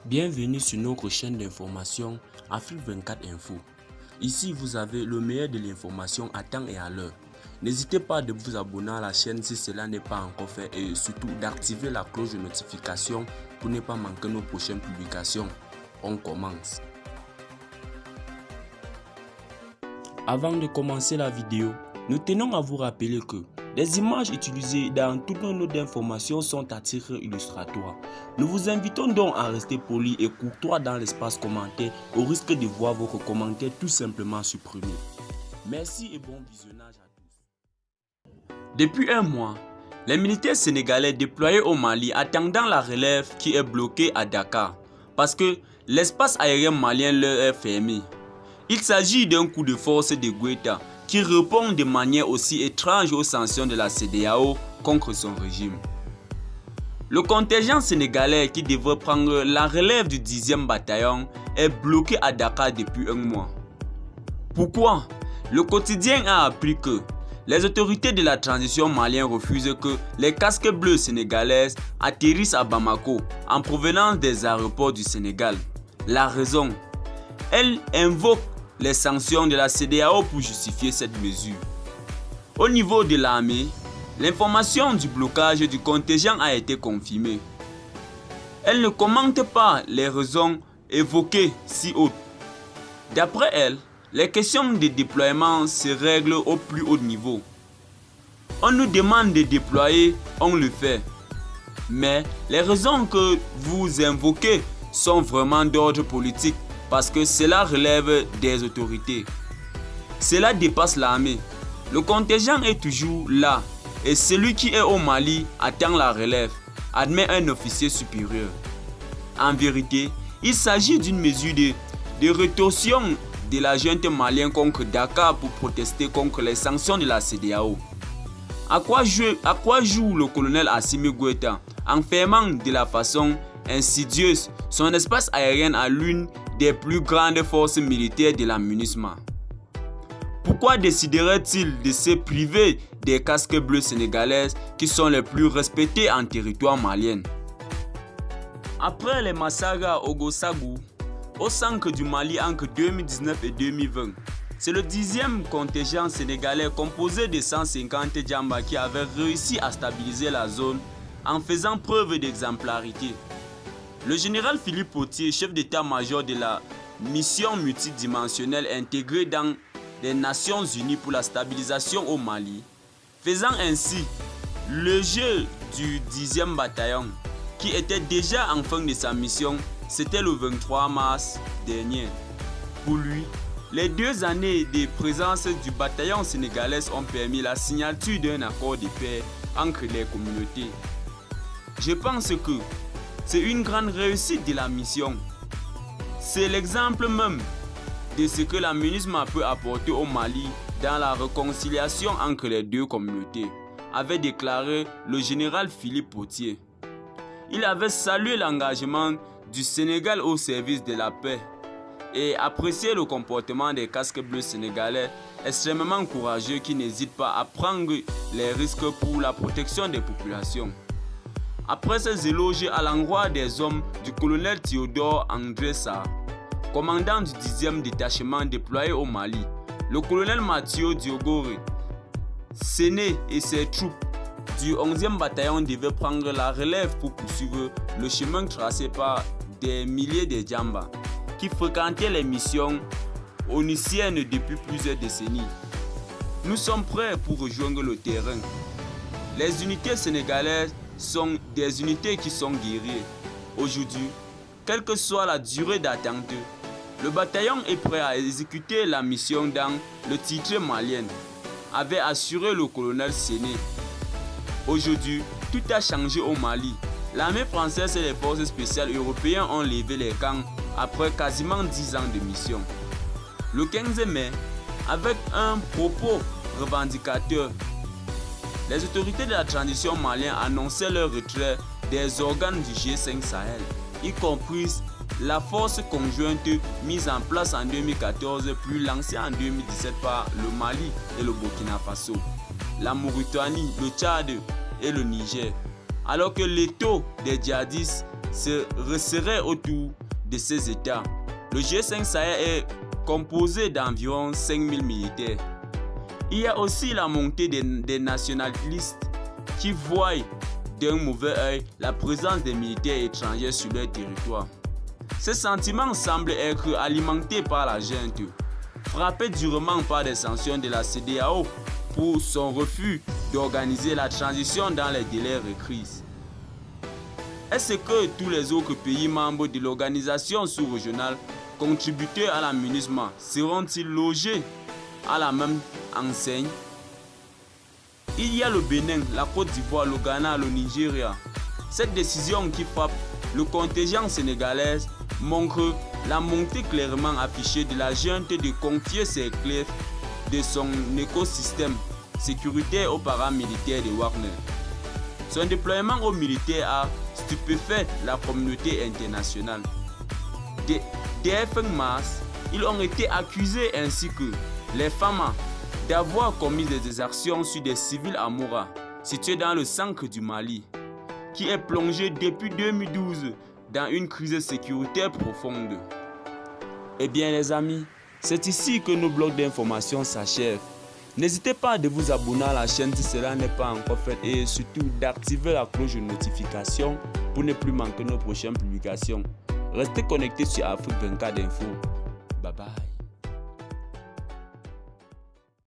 Bienvenue sur notre chaîne d'information Afrique 24 Info. Ici, vous avez le meilleur de l'information à temps et à l'heure. N'hésitez pas de vous abonner à la chaîne si cela n'est pas encore fait et surtout d'activer la cloche de notification pour ne pas manquer nos prochaines publications. On commence. Avant de commencer la vidéo, nous tenons à vous rappeler que les images utilisées dans toutes nos notes d'information sont à titre illustratoire. Nous vous invitons donc à rester poli et courtois dans l'espace commentaire au risque de voir votre commentaire tout simplement supprimé. Merci et bon visionnage à tous. Depuis un mois, les militaires sénégalais déployés au Mali attendant la relève qui est bloquée à Dakar parce que l'espace aérien malien leur est fermé. Il s'agit d'un coup de force de Goïta qui répond de manière aussi étrange aux sanctions de la CEDEAO contre son régime. Le contingent sénégalais qui devrait prendre la relève du 10e bataillon est bloqué à Dakar depuis un mois. Pourquoi? Le quotidien a appris que les autorités de la transition malienne refusent que les casques bleus sénégalaises atterrissent à Bamako en provenance des aéroports du Sénégal. La raison? Elles invoquent les sanctions de la CEDEAO pour justifier cette mesure. Au niveau de l'armée, l'information du blocage du contingent a été confirmée. Elle ne commente pas les raisons évoquées si haut. D'après elle, les questions de déploiement se règlent au plus haut niveau. On nous demande de déployer, on le fait. Mais les raisons que vous invoquez sont vraiment d'ordre politique parce que cela relève des autorités. Cela dépasse l'armée. Le contingent est toujours là et celui qui est au Mali attend la relève, admet un officier supérieur. En vérité, il s'agit d'une mesure de rétorsion de la junte malienne contre Dakar pour protester contre les sanctions de la CEDEAO. À quoi joue le colonel Assimi Goïta en fermant de la façon insidieuse son espace aérien à l'une des plus grandes forces militaires de la MINUSMA? Pourquoi déciderait-il de se priver des casques bleus sénégalaises qui sont les plus respectés en territoire malien? Après les massacres à Ogosagou, au centre du Mali entre 2019 et 2020, c'est le 10e contingent sénégalais composé de 150 Djamba qui avait réussi à stabiliser la zone en faisant preuve d'exemplarité. Le général Philippe Pottier, chef d'état-major de la mission multidimensionnelle intégrée dans les Nations Unies pour la stabilisation au Mali, faisant ainsi le jeu du 10e bataillon qui était déjà en fin de sa mission, c'était le 23 mars dernier. Pour lui, les 2 années de présence du bataillon sénégalais ont permis la signature d'un accord de paix entre les communautés. Je pense que c'est une grande réussite de la mission. C'est l'exemple même de ce que la MINUSMA peut apporter au Mali dans la réconciliation entre les deux communautés, avait déclaré le général Philippe Pottier. Il avait salué l'engagement du Sénégal au service de la paix et apprécié le comportement des casques bleus sénégalais extrêmement courageux qui n'hésitent pas à prendre les risques pour la protection des populations. Après ces éloges à l'endroit des hommes du colonel Théodore André Sarr, commandant du 10e détachement déployé au Mali, le colonel Mathieu Diogore Séné et ses troupes du 11e bataillon devaient prendre la relève pour poursuivre le chemin tracé par des milliers de Djamba qui fréquentaient les missions onusiennes depuis plusieurs décennies. Nous sommes prêts pour rejoindre le terrain. Les unités sénégalaises sont des unités qui sont guerriers. Aujourd'hui, quelle que soit la durée d'attente, le bataillon est prêt à exécuter la mission dans le titre malien, avait assuré le colonel Séné. Aujourd'hui, tout a changé au Mali. L'armée française et les forces spéciales européennes ont levé les camps après quasiment 10 ans de mission. Le 15 mai, avec un propos revendicateur, les autorités de la transition malienne annonçaient leur retrait des organes du G5 Sahel, y compris la force conjointe mise en place en 2014 puis lancée en 2017 par le Mali et le Burkina Faso, la Mauritanie, le Tchad et le Niger. Alors que l'étau des djihadistes se resserrait autour de ces États. Le G5 Sahel est composé d'environ 5000 militaires. Il y a aussi la montée des nationalistes qui voient d'un mauvais œil la présence des militaires étrangers sur leur territoire. Ce sentiment semble être alimenté par la junte, frappée durement par des sanctions de la CEDEAO pour son refus d'organiser la transition dans les délais requis. Est-ce que tous les autres pays membres de l'organisation sous-régionale contributeurs à l'aménagement seront-ils logés à la même enseigne? Il y a le Bénin, la Côte d'Ivoire, le Ghana, le Nigeria. Cette décision qui frappe le contingent sénégalais montre la montée clairement affichée de la junte de confier ses clés de son écosystème sécuritaire aux paramilitaires de Wagner. Son déploiement aux militaires a stupéfait la communauté internationale. Dès fin mars, ils ont été accusés ainsi que les FAMA d'avoir commis des exactions sur des civils à Mora, situé dans le centre du Mali, qui est plongé depuis 2012 dans une crise sécuritaire profonde. Eh bien les amis, c'est ici que nos blocs d'informations s'achèvent. N'hésitez pas à vous abonner à la chaîne si cela n'est pas encore fait et surtout d'activer la cloche de notification pour ne plus manquer nos prochaines publications. Restez connectés sur Afrique 24 Info. Bye bye.